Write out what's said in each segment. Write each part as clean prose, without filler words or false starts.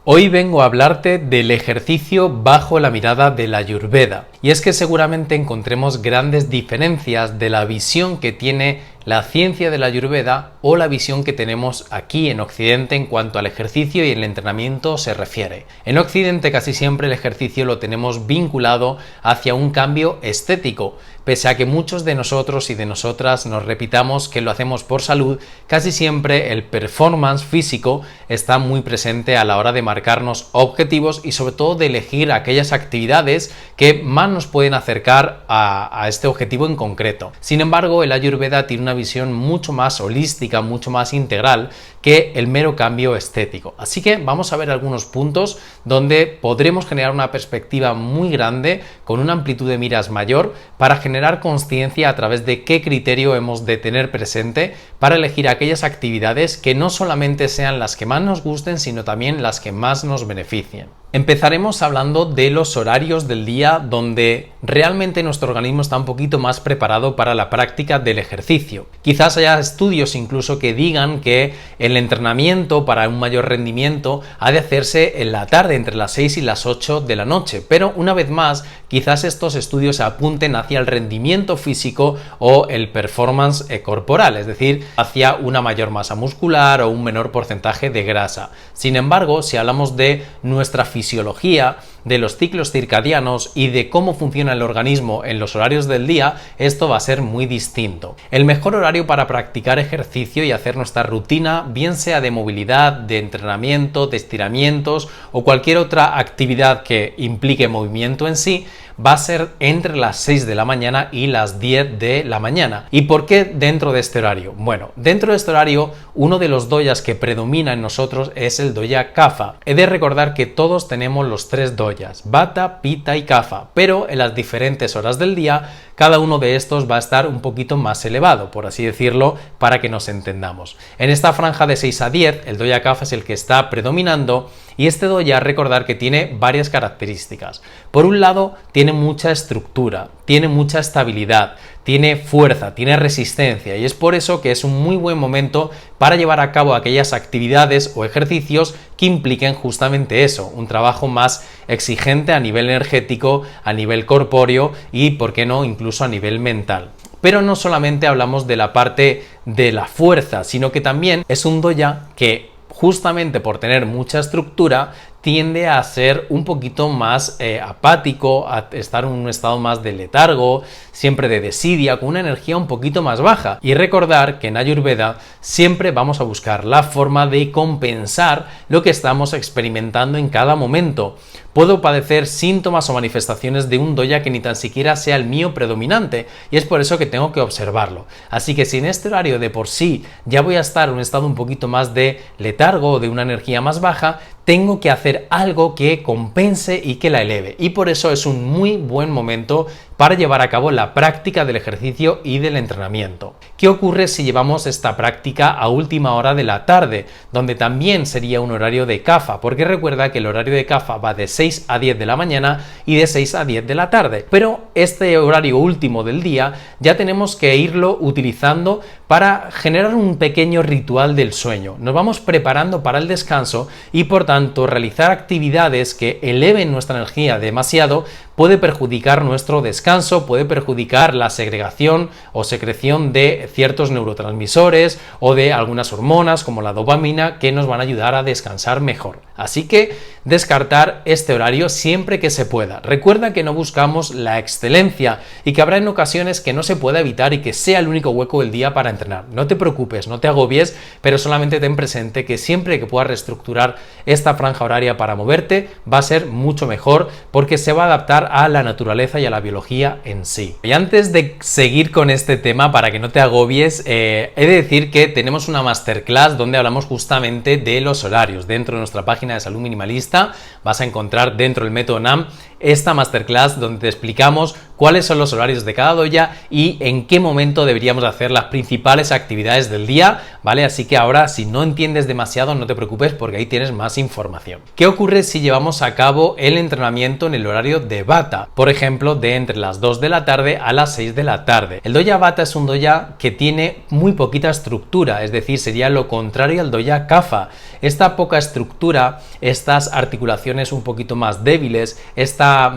Hoy vengo a hablarte del ejercicio bajo la mirada de la Ayurveda. Y es que seguramente encontremos grandes diferencias de la visión que tiene la ciencia de la Ayurveda o la visión que tenemos aquí en Occidente en cuanto al ejercicio y el entrenamiento se refiere. En Occidente casi siempre el ejercicio lo tenemos vinculado hacia un cambio estético. Pese a que muchos de nosotros y de nosotras nos repitamos que lo hacemos por salud, casi siempre el performance físico está muy presente a la hora de marcarnos objetivos y sobre todo de elegir aquellas actividades que más nos pueden acercar a este objetivo en concreto. Sin embargo, el Ayurveda tiene una visión mucho más holística, mucho más integral que el mero cambio estético. Así que vamos a ver algunos puntos donde podremos generar una perspectiva muy grande con una amplitud de miras mayor para generar conciencia a través de qué criterio hemos de tener presente para elegir aquellas actividades que no solamente sean las que más nos gusten, sino también las que más nos beneficien. Empezaremos hablando de los horarios del día donde realmente nuestro organismo está un poquito más preparado para la práctica del ejercicio. Quizás haya estudios incluso que digan que el entrenamiento para un mayor rendimiento ha de hacerse en la tarde, entre las 6 y las 8 de la noche, pero una vez más, quizás estos estudios se apunten hacia el rendimiento físico o el performance corporal, es decir, hacia una mayor masa muscular o un menor porcentaje de grasa. Sin embargo, si hablamos de nuestra fisiología, de los ciclos circadianos y de cómo funciona el organismo en los horarios del día, esto va a ser muy distinto. El mejor horario para practicar ejercicio y hacer nuestra rutina, bien sea de movilidad, de entrenamiento, de estiramientos o cualquier otra actividad que implique movimiento en sí, va a ser entre las 6 de la mañana y las 10 de la mañana. ¿Y por qué dentro de este horario? Bueno, dentro de este horario, uno de los doyas que predomina en nosotros es el doya Kapha. He de recordar que todos tenemos los tres doyas, Vata, Pitta y Kapha, pero en las diferentes horas del día, cada uno de estos va a estar un poquito más elevado, por así decirlo, para que nos entendamos. En esta franja de 6 a 10, el doya Kapha es el que está predominando, y este doya, recordar que tiene varias características. Por un lado, tiene mucha estructura, tiene mucha estabilidad, tiene fuerza, tiene resistencia, y es por eso que es un muy buen momento para llevar a cabo aquellas actividades o ejercicios que impliquen justamente eso, un trabajo más exigente a nivel energético, a nivel corpóreo y, por qué no, incluso a nivel mental. Pero no solamente hablamos de la parte de la fuerza, sino que también es un doya que, justamente por tener mucha estructura, tiende a ser un poquito más apático, a estar en un estado más de letargo, siempre de desidia, con una energía un poquito más baja. Y recordar que en Ayurveda siempre vamos a buscar la forma de compensar lo que estamos experimentando en cada momento. Puedo padecer síntomas o manifestaciones de un doya que ni tan siquiera sea el mío predominante, y es por eso que tengo que observarlo. Así que si en este horario de por sí ya voy a estar en un estado un poquito más de letargo o de una energía más baja, tengo que hacer algo que compense y que la eleve, y por eso es un muy buen momento para llevar a cabo la práctica del ejercicio y del entrenamiento. ¿Qué ocurre si llevamos esta práctica a última hora de la tarde, donde también sería un horario de Kapha? Porque recuerda que el horario de Kapha va de 6 a 10 de la mañana y de 6 a 10 de la tarde, pero este horario último del día ya tenemos que irlo utilizando para generar un pequeño ritual del sueño. Nos vamos preparando para el descanso y, por tanto, realizar actividades que eleven nuestra energía demasiado puede perjudicar nuestro descanso, puede perjudicar la segregación o secreción de ciertos neurotransmisores o de algunas hormonas como la dopamina que nos van a ayudar a descansar mejor. Así que descartar este horario siempre que se pueda. Recuerda que no buscamos la excelencia y que habrá en ocasiones que no se pueda evitar y que sea el único hueco del día para entrenar. No te preocupes, no te agobies, pero solamente ten presente que siempre que puedas reestructurar esta franja horaria para moverte va a ser mucho mejor porque se va a adaptar a la naturaleza y a la biología en sí. Y antes de seguir con este tema, para que no te agobies, he de decir que tenemos una masterclass donde hablamos justamente de los horarios. Dentro de nuestra página de Salud Minimalista vas a encontrar dentro del método NAM esta masterclass donde te explicamos cuáles son los horarios de cada doya y en qué momento deberíamos hacer las principales actividades del día, ¿vale? Así que ahora, si no entiendes demasiado, no te preocupes porque ahí tienes más información. ¿Qué ocurre si llevamos a cabo el entrenamiento en el horario de Vata? Por ejemplo, de entre las 2 de la tarde a las 6 de la tarde. El doya Vata es un doya que tiene muy poquita estructura, es decir, sería lo contrario al doya Kapha. Esta poca estructura, estas articulaciones un poquito más débiles, esta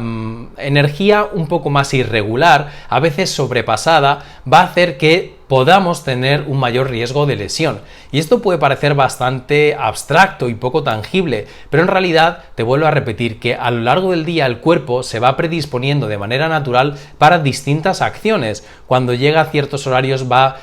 energía un poco más irregular, a veces sobrepasada, va a hacer que podamos tener un mayor riesgo de lesión. Y esto puede parecer bastante abstracto y poco tangible, pero en realidad te vuelvo a repetir que a lo largo del día el cuerpo se va predisponiendo de manera natural para distintas acciones. Cuando llega a ciertos horarios va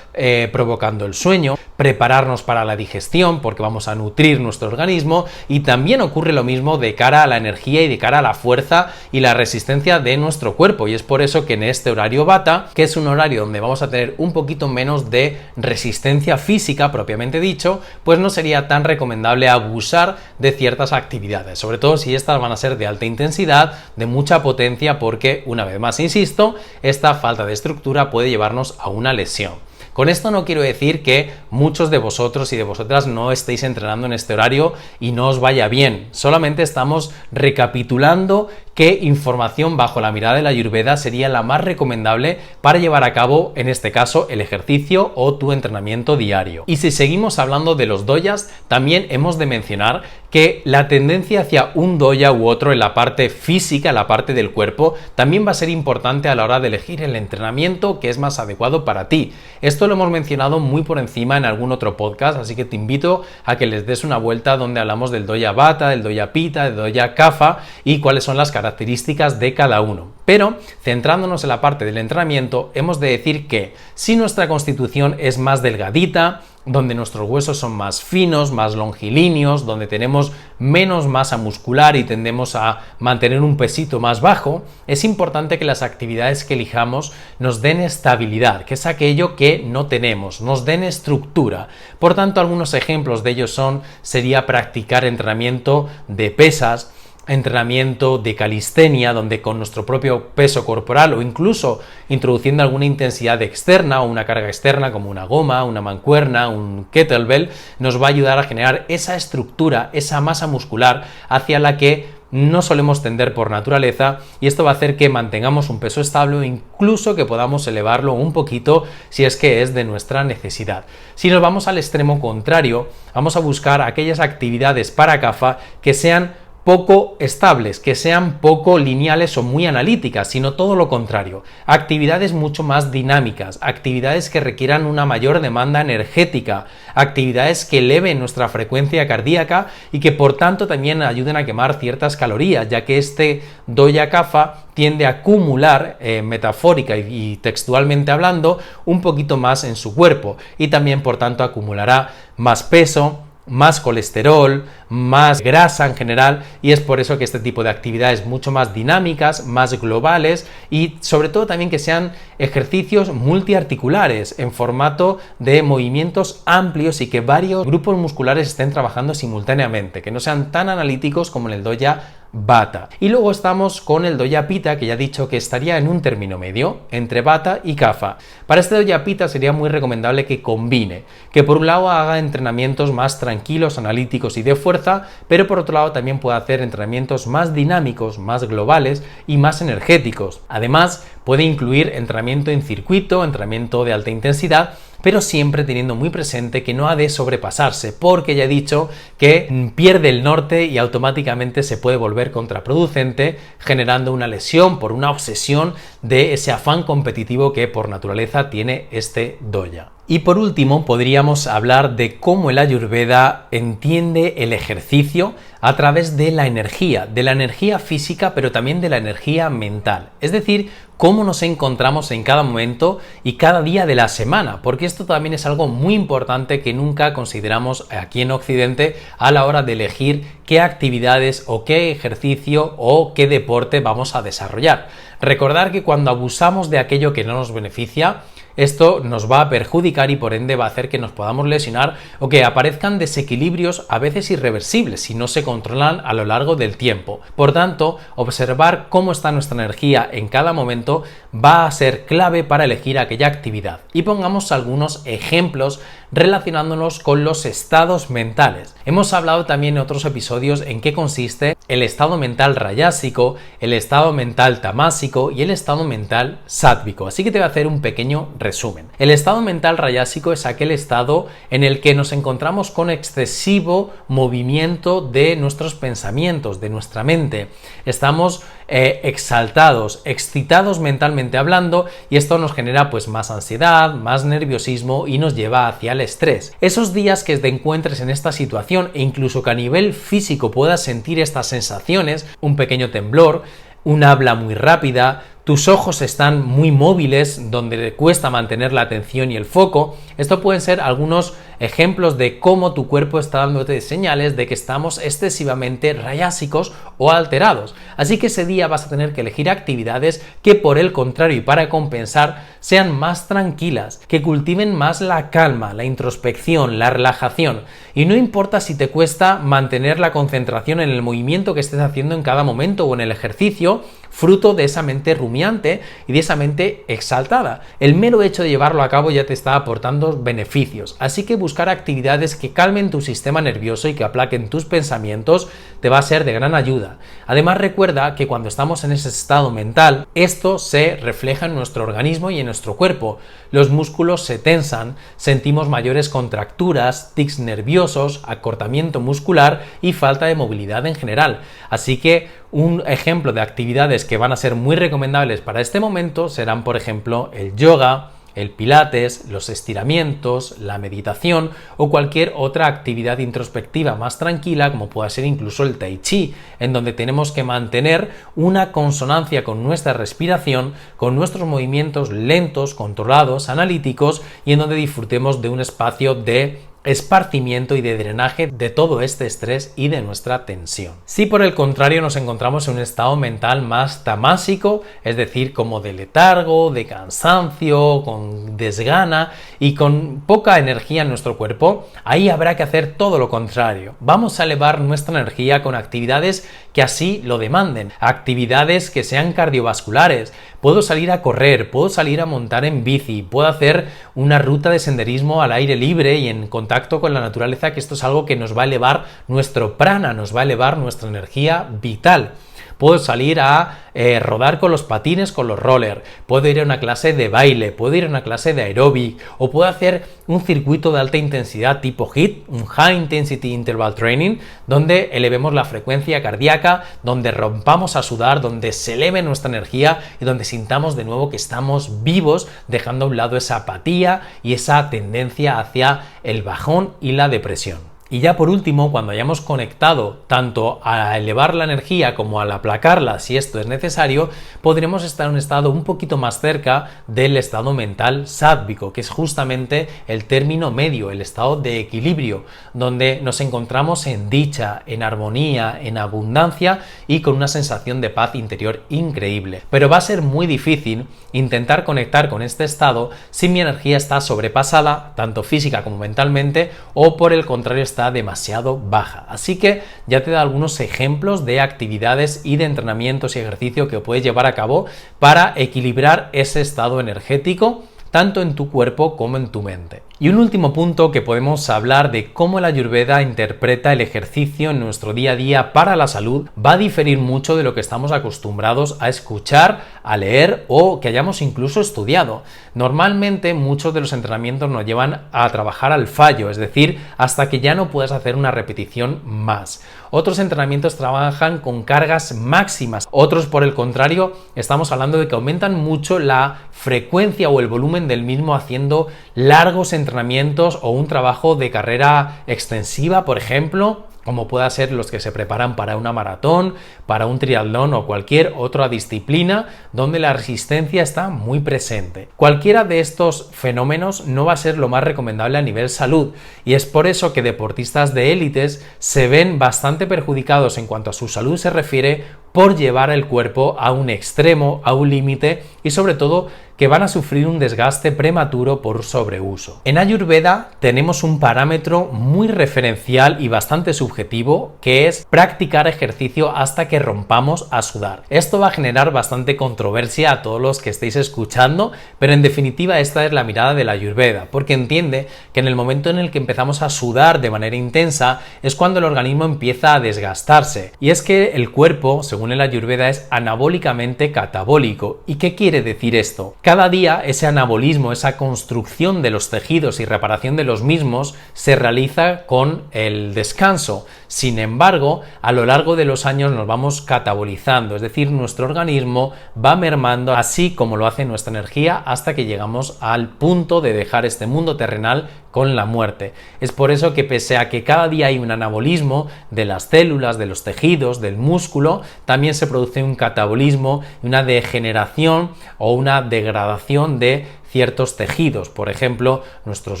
provocando el sueño, prepararnos para la digestión porque vamos a nutrir nuestro organismo, y también ocurre lo mismo de cara a la energía y de cara a la fuerza y la resistencia de nuestro cuerpo. Y es por eso que en este horario Vata, que es un horario donde vamos a tener un poquito menos de resistencia física propiamente dicho, pues no sería tan recomendable abusar de ciertas actividades, sobre todo si estas van a ser de alta intensidad, de mucha potencia, porque una vez más insisto, esta falta de estructura puede llevarnos a una lesión. Con esto no quiero decir que muchos de vosotros y de vosotras no estéis entrenando en este horario y no os vaya bien, solamente estamos recapitulando qué información bajo la mirada de la Ayurveda sería la más recomendable para llevar a cabo, en este caso, el ejercicio o tu entrenamiento diario. Y si seguimos hablando de los doyas, también hemos de mencionar que la tendencia hacia un doya u otro en la parte física, la parte del cuerpo, también va a ser importante a la hora de elegir el entrenamiento que es más adecuado para ti. Esto lo hemos mencionado muy por encima en algún otro podcast, así que te invito a que les des una vuelta donde hablamos del doya Vata, del doya Pitta, del doya Kapha y cuáles son las características de cada uno. Pero, centrándonos en la parte del entrenamiento, hemos de decir que si nuestra constitución es más delgadita, donde nuestros huesos son más finos, más longilíneos, donde tenemos menos masa muscular y tendemos a mantener un pesito más bajo, es importante que las actividades que elijamos nos den estabilidad, que es aquello que no tenemos, nos den estructura. Por tanto, algunos ejemplos de ellos sería practicar entrenamiento de pesas, entrenamiento de calistenia, donde con nuestro propio peso corporal o incluso introduciendo alguna intensidad externa o una carga externa como una goma, una mancuerna, un kettlebell, nos va a ayudar a generar esa estructura, esa masa muscular hacia la que no solemos tender por naturaleza, y esto va a hacer que mantengamos un peso estable o incluso que podamos elevarlo un poquito si es que es de nuestra necesidad. Si nos vamos al extremo contrario, vamos a buscar aquellas actividades para Kapha que sean poco estables, que sean poco lineales o muy analíticas, sino todo lo contrario, actividades mucho más dinámicas, actividades que requieran una mayor demanda energética, actividades que eleven nuestra frecuencia cardíaca y que por tanto también ayuden a quemar ciertas calorías, ya que este doya Kapha tiende a acumular, metafórica y textualmente hablando, un poquito más en su cuerpo y también por tanto acumulará más peso, más colesterol, más grasa en general, y es por eso que este tipo de actividades mucho más dinámicas, más globales y sobre todo también que sean ejercicios multiarticulares en formato de movimientos amplios y que varios grupos musculares estén trabajando simultáneamente, que no sean tan analíticos como en el doya Vata. Y luego estamos con el doya Pitta, que ya he dicho que estaría en un término medio entre Vata y Kapha. Para este doya Pitta sería muy recomendable que combine, que por un lado haga entrenamientos más tranquilos, analíticos y de fuerza, pero por otro lado también puede hacer entrenamientos más dinámicos, más globales y más energéticos. Además, puede incluir entrenamiento en circuito, entrenamiento de alta intensidad, pero siempre teniendo muy presente que no ha de sobrepasarse, porque ya he dicho que pierde el norte y automáticamente se puede volver contraproducente, generando una lesión por una obsesión de ese afán competitivo que por naturaleza tiene este doya. Y por último, podríamos hablar de cómo el Ayurveda entiende el ejercicio a través de la energía física, pero también de la energía mental. Es decir, cómo nos encontramos en cada momento y cada día de la semana, porque esto también es algo muy importante que nunca consideramos aquí en Occidente a la hora de elegir qué actividades o qué ejercicio o qué deporte vamos a desarrollar. Recordar que cuando abusamos de aquello que no nos beneficia, Esto nos va a perjudicar y por ende va a hacer que nos podamos lesionar o que aparezcan desequilibrios a veces irreversibles si no se controlan a lo largo del tiempo. Por tanto, observar cómo está nuestra energía en cada momento va a ser clave para elegir aquella actividad. Y pongamos algunos ejemplos relacionándonos con los estados mentales. Hemos hablado también en otros episodios en qué consiste el estado mental rayásico, el estado mental tamásico y el estado mental sátvico. Así que te voy a hacer un pequeño resumen. El estado mental rayásico es aquel estado en el que nos encontramos con excesivo movimiento de nuestros pensamientos, de nuestra mente. Estamos exaltados, excitados mentalmente hablando, y esto nos genera pues más ansiedad, más nerviosismo y nos lleva hacia el estrés. Esos días que te encuentres en esta situación e incluso que a nivel físico puedas sentir estas sensaciones, un pequeño temblor, un habla muy rápida, tus ojos están muy móviles, donde le cuesta mantener la atención y el foco. Esto pueden ser algunos ejemplos de cómo tu cuerpo está dándote señales de que estamos excesivamente rayásicos o alterados. Así que ese día vas a tener que elegir actividades que, por el contrario y para compensar, sean más tranquilas, que cultiven más la calma, la introspección, la relajación. Y no importa si te cuesta mantener la concentración en el movimiento que estés haciendo en cada momento o en el ejercicio, fruto de esa mente rumiante y de esa mente exaltada. El mero hecho de llevarlo a cabo ya te está aportando beneficios, así que buscar actividades que calmen tu sistema nervioso y que aplaquen tus pensamientos te va a ser de gran ayuda. Además, recuerda que cuando estamos en ese estado mental, esto se refleja en nuestro organismo y en nuestro cuerpo. Los músculos se tensan, sentimos mayores contracturas, tics nerviosos, acortamiento muscular y falta de movilidad en general. Así que un ejemplo de actividades que van a ser muy recomendables para este momento serán, por ejemplo, el yoga, el pilates, los estiramientos, la meditación o cualquier otra actividad introspectiva más tranquila, como pueda ser incluso el tai chi, en donde tenemos que mantener una consonancia con nuestra respiración, con nuestros movimientos lentos, controlados, analíticos, y en donde disfrutemos de un espacio de esparcimiento y de drenaje de todo este estrés y de nuestra tensión. Si por el contrario nos encontramos en un estado mental más tamásico, es decir, como de letargo, de cansancio, con desgana y con poca energía en nuestro cuerpo, ahí habrá que hacer todo lo contrario. Vamos a elevar nuestra energía con actividades que así lo demanden, actividades que sean cardiovasculares. Puedo salir a correr, puedo salir a montar en bici, puedo hacer una ruta de senderismo al aire libre y en contacto con la naturaleza, que esto es algo que nos va a elevar nuestro prana, nos va a elevar nuestra energía vital. Puedo salir a rodar con los patines, con los rollers, puedo ir a una clase de baile, puedo ir a una clase de aeróbic, o puedo hacer un circuito de alta intensidad tipo HIIT, un High Intensity Interval Training, donde elevemos la frecuencia cardíaca, donde rompamos a sudar, donde se eleve nuestra energía y donde sintamos de nuevo que estamos vivos, dejando a un lado esa apatía y esa tendencia hacia el bajón y la depresión. Y ya por último, cuando hayamos conectado tanto a elevar la energía como a aplacarla, si esto es necesario, podremos estar en un estado un poquito más cerca del estado mental sátvico, que es justamente el término medio, el estado de equilibrio, donde nos encontramos en dicha, en armonía, en abundancia y con una sensación de paz interior increíble. Pero va a ser muy difícil intentar conectar con este estado si mi energía está sobrepasada, tanto física como mentalmente, o por el contrario está demasiado baja. Así que ya te da algunos ejemplos de actividades y de entrenamientos y ejercicio que puedes llevar a cabo para equilibrar ese estado energético tanto en tu cuerpo como en tu mente. Y un último punto que podemos hablar de cómo la Ayurveda interpreta el ejercicio en nuestro día a día para la salud va a diferir mucho de lo que estamos acostumbrados a escuchar, a leer o que hayamos incluso estudiado. Normalmente muchos de los entrenamientos nos llevan a trabajar al fallo, es decir, hasta que ya no puedas hacer una repetición más. Otros entrenamientos trabajan con cargas máximas, otros por el contrario estamos hablando de que aumentan mucho la frecuencia o el volumen del mismo haciendo largos entrenamientos o un trabajo de carrera extensiva, por ejemplo, como pueda ser los que se preparan para una maratón, para un triatlón o cualquier otra disciplina donde la resistencia está muy presente. Cualquiera de estos fenómenos no va a ser lo más recomendable a nivel salud, y es por eso que deportistas de élites se ven bastante perjudicados en cuanto a su salud se refiere por llevar el cuerpo a un extremo, a un límite, y sobre todo que van a sufrir un desgaste prematuro por sobreuso. En Ayurveda tenemos un parámetro muy referencial y bastante subjetivo, que es practicar ejercicio hasta que rompamos a sudar. Esto va a generar bastante controversia a todos los que estéis escuchando, pero en definitiva esta es la mirada de la Ayurveda, porque entiende que en el momento en el que empezamos a sudar de manera intensa es cuando el organismo empieza a desgastarse. Y es que el cuerpo, según el Ayurveda, es anabólicamente catabólico. ¿Y qué quiere decir esto? Cada día ese anabolismo, esa construcción de los tejidos y reparación de los mismos se realiza con el descanso. Sin embargo, a lo largo de los años nos vamos catabolizando, es decir, nuestro organismo va mermando, así como lo hace nuestra energía, hasta que llegamos al punto de dejar este mundo terrenal con la muerte. Es por eso que pese a que cada día hay un anabolismo de las células, de los tejidos, del músculo, también se produce un catabolismo, una degeneración o una degradación de ciertos tejidos. Por ejemplo, nuestros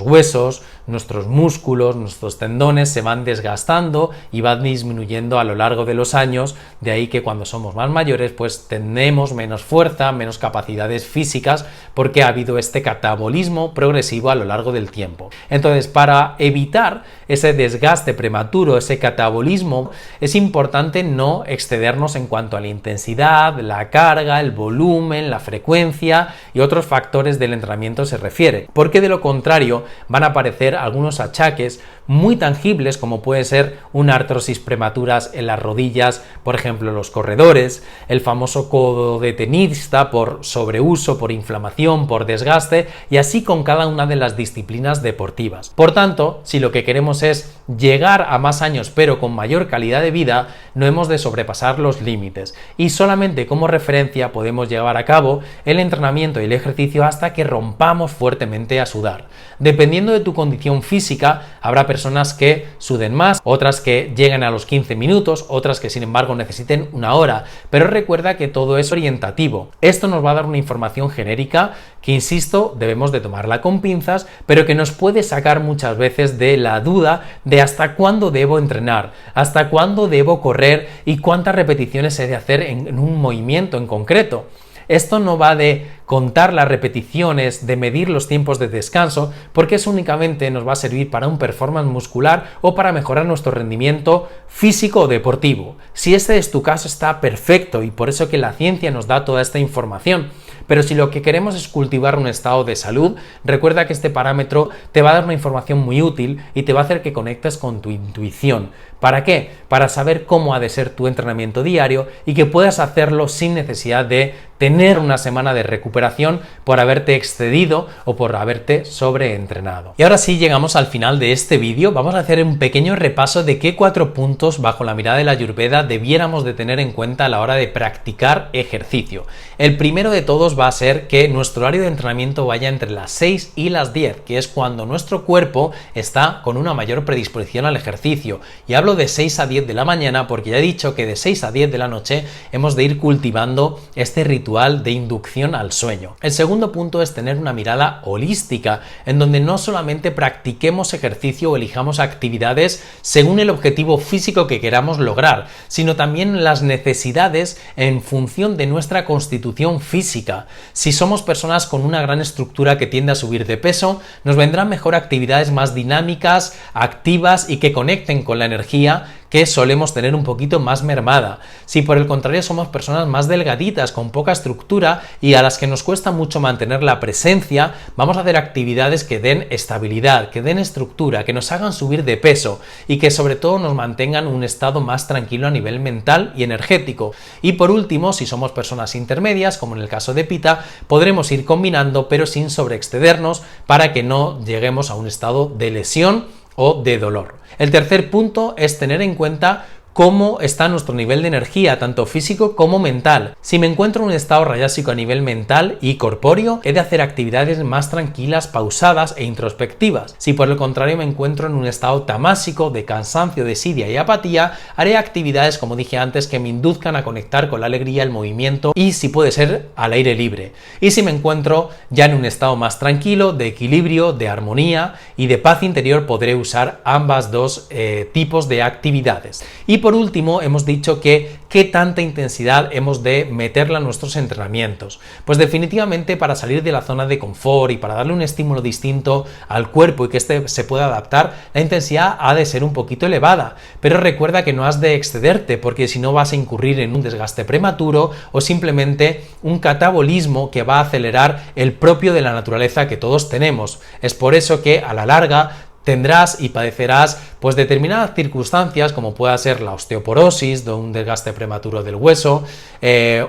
huesos, nuestros músculos, nuestros tendones se van desgastando y van disminuyendo a lo largo de los años, de ahí que cuando somos más mayores pues tenemos menos fuerza, menos capacidades físicas, porque ha habido este catabolismo progresivo a lo largo del tiempo. Entonces, para evitar ese desgaste prematuro, ese catabolismo, es importante no excedernos en cuanto a la intensidad, la carga, el volumen, la frecuencia y otros factores del entrenamiento se refiere, porque de lo contrario van a aparecer algunos achaques muy tangibles, como puede ser una artrosis prematuras en las rodillas, por ejemplo los corredores, el famoso codo de tenista por sobreuso, por inflamación, por desgaste, y así con cada una de las disciplinas deportivas. Por tanto, si lo que queremos es llegar a más años pero con mayor calidad de vida, no hemos de sobrepasar los límites, y solamente como referencia podemos llevar a cabo el entrenamiento y el ejercicio hasta que rompamos fuertemente a sudar. Dependiendo de tu condición física, habrá personas que suden más, otras que lleguen a los 15 minutos, otras que sin embargo necesiten una hora, pero recuerda que todo es orientativo. Esto nos va a dar una información genérica que, insisto, debemos de tomarla con pinzas, pero que nos puede sacar muchas veces de la duda de hasta cuándo debo entrenar, hasta cuándo debo correr y cuántas repeticiones he de hacer en un movimiento en concreto. Esto no va de contar las repeticiones, de medir los tiempos de descanso, porque eso únicamente nos va a servir para un performance muscular o para mejorar nuestro rendimiento físico o deportivo. Si este es tu caso, está perfecto, y por eso que la ciencia nos da toda esta información. Pero si lo que queremos es cultivar un estado de salud, recuerda que este parámetro te va a dar una información muy útil y te va a hacer que conectes con tu intuición. ¿Para qué? Para saber cómo ha de ser tu entrenamiento diario y que puedas hacerlo sin necesidad de tener una semana de recuperación por haberte excedido o por haberte sobreentrenado. Y ahora sí llegamos al final de este vídeo. Vamos a hacer un pequeño repaso de qué 4 puntos bajo la mirada de la Ayurveda debiéramos de tener en cuenta a la hora de practicar ejercicio. El primero de todos va a ser que nuestro horario de entrenamiento vaya entre las 6 y las 10, que es cuando nuestro cuerpo está con una mayor predisposición al ejercicio. Y hablo de 6 a 10 de la mañana porque ya he dicho que de 6 a 10 de la noche hemos de ir cultivando este ritual de inducción al sueño. El segundo punto es tener una mirada holística, en donde no solamente practiquemos ejercicio o elijamos actividades según el objetivo físico que queramos lograr, sino también las necesidades en función de nuestra constitución física. Si somos personas con una gran estructura que tiende a subir de peso, nos vendrán mejor actividades más dinámicas, activas y que conecten con la energía que solemos tener un poquito más mermada. Si por el contrario somos personas más delgaditas, con poca estructura y a las que nos cuesta mucho mantener la presencia, vamos a hacer actividades que den estabilidad, que den estructura, que nos hagan subir de peso y que sobre todo nos mantengan un estado más tranquilo a nivel mental y energético. Y por último, si somos personas intermedias, como en el caso de Pita, podremos ir combinando pero sin sobreexcedernos para que no lleguemos a un estado de lesión o de dolor. El tercer punto es tener en cuenta cómo está nuestro nivel de energía, tanto físico como mental. Si me encuentro en un estado rayásico a nivel mental y corpóreo, he de hacer actividades más tranquilas, pausadas e introspectivas. Si por el contrario me encuentro en un estado tamásico, de cansancio, desidia y apatía, haré actividades, como dije antes, que me induzcan a conectar con la alegría, el movimiento y, si puede ser, al aire libre. Y si me encuentro ya en un estado más tranquilo, de equilibrio, de armonía y de paz interior, podré usar ambas dos tipos de actividades. Y por último, hemos dicho que qué tanta intensidad hemos de meterla en nuestros entrenamientos. Pues definitivamente, para salir de la zona de confort y para darle un estímulo distinto al cuerpo y que éste se pueda adaptar, la intensidad ha de ser un poquito elevada. Pero recuerda que no has de excederte, porque si no vas a incurrir en un desgaste prematuro o simplemente un catabolismo que va a acelerar el propio de la naturaleza que todos tenemos. Es por eso que a la larga tendrás y padecerás pues determinadas circunstancias, como pueda ser la osteoporosis, de un desgaste prematuro del hueso,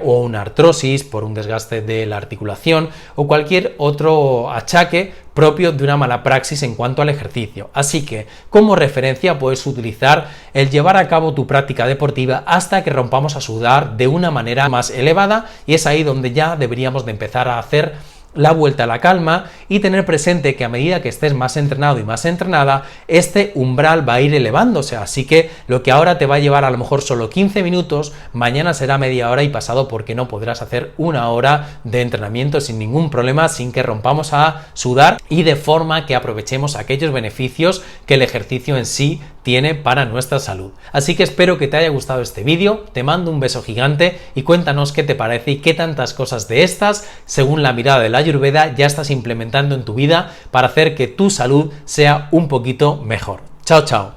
o una artrosis por un desgaste de la articulación, o cualquier otro achaque propio de una mala praxis en cuanto al ejercicio. Así que, como referencia, puedes utilizar el llevar a cabo tu práctica deportiva hasta que rompamos a sudar de una manera más elevada, y es ahí donde ya deberíamos de empezar a hacer la vuelta a la calma y tener presente que a medida que estés más entrenado y más entrenada, este umbral va a ir elevándose, así que lo que ahora te va a llevar a lo mejor solo 15 minutos, mañana será media hora y pasado, porque no podrás hacer una hora de entrenamiento sin ningún problema, sin que rompamos a sudar y de forma que aprovechemos aquellos beneficios que el ejercicio en sí tiene para nuestra salud. Así que espero que te haya gustado este vídeo, te mando un beso gigante y cuéntanos qué te parece y qué tantas cosas de estas, según la mirada de la Ayurveda, ya estás implementando en tu vida para hacer que tu salud sea un poquito mejor. Chao, chao.